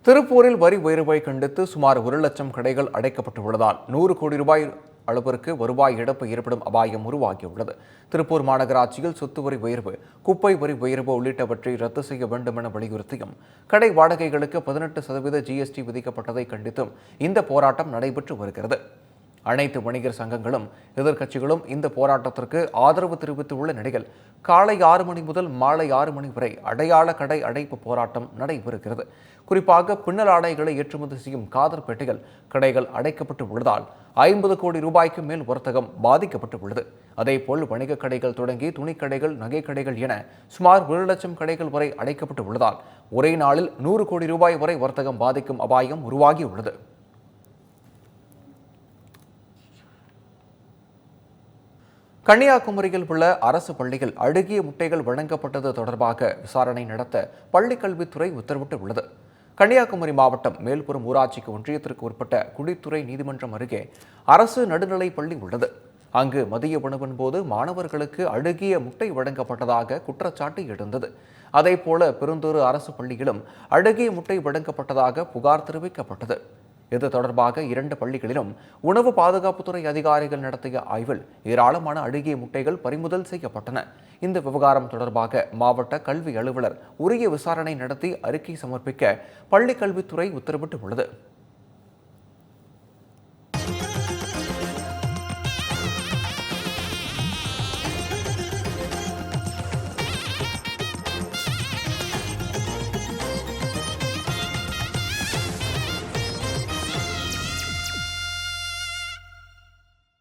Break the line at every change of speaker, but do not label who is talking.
திருப்பூரில் வரி உயர்வை கண்டித்து சுமார் 1,00,000 கடைகள் அடைக்கப்பட்டுள்ளதால் 100 கோடி ரூபாய் அளவிற்கு வருவாய் இழப்பு ஏற்படும் அபாயம் உருவாகியுள்ளது. திருப்பூர் மாநகராட்சியில் சொத்து வரி உயர்வு, குப்பை வரி உயர்வு உள்ளிட்டவற்றை ரத்து செய்ய வேண்டும் என வலியுறுத்தியும், கடை வாடகைகளுக்கு 18% ஜிஎஸ்டி விதிக்கப்பட்டதை கண்டித்தும் இந்த போராட்டம் நடைபெற்று வருகிறது. அனைத்து வணிகர் சங்கங்களும் எதிர்க்கட்சிகளும் இந்த போராட்டத்திற்கு ஆதரவு தெரிவித்துள்ள நிலையில் காலை 6 மணி முதல் மாலை 6 மணி வரை அடையாள கடை அடைப்பு போராட்டம் நடைபெறுகிறது. குறிப்பாக பின்னல் ஆடைகளை ஏற்றுமதி செய்யும் காதர்பேட்டையில் கடைகள் அடைக்கப்பட்டு உள்ளதால் 50 கோடி ரூபாய்க்கு மேல் வர்த்தகம் பாதிக்கப்பட்டு உள்ளது. அதேபோல் வணிக கடைகள் தொடங்கி துணிக்கடைகள், நகைக்கடைகள் என சுமார் 1,00,000 கடைகள் வரை அடைக்கப்பட்டு உள்ளதால் ஒரே நாளில் 100 கோடி ரூபாய் வரை வர்த்தகம் பாதிக்கும் அபாயம் உருவாகியுள்ளது. கன்னியாகுமரியில் உள்ள அரசு பள்ளியில் அழுகிய முட்டைகள் வழங்கப்பட்டது தொடர்பாக விசாரணை நடத்த பள்ளிக்கல்வித்துறை உத்தரவிட்டுள்ளது. கன்னியாகுமரி மாவட்டம் மேல்புறம் ஊராட்சிக்கு ஒன்றியத்திற்கு உட்பட்ட குடித்துறை நீதிமன்றம் அருகே அரசு நடுநிலைப் பள்ளி உள்ளது. அங்கு மதிய உணவின் போது மாணவர்களுக்கு அழுகிய முட்டை வழங்கப்பட்டதாக குற்றச்சாட்டு எழுந்தது. அதேபோல பெருந்தூர் அரசு பள்ளியிலும் அழுகிய முட்டை வழங்கப்பட்டதாக புகார் தெரிவிக்கப்பட்டது. இது தொடர்பாக 2 பள்ளிகளிலும் உணவு பாதுகாப்புத்துறை அதிகாரிகள் நடத்திய ஆய்வில் ஏராளமான அழுகிய முட்டைகள் பறிமுதல் செய்யப்பட்டன. இந்த விவகாரம் தொடர்பாக மாவட்ட கல்வி அலுவலர் உரிய விசாரணை நடத்தி அறிக்கை சமர்ப்பிக்க பள்ளிக்கல்வித்துறை உத்தரவிட்டுள்ளது.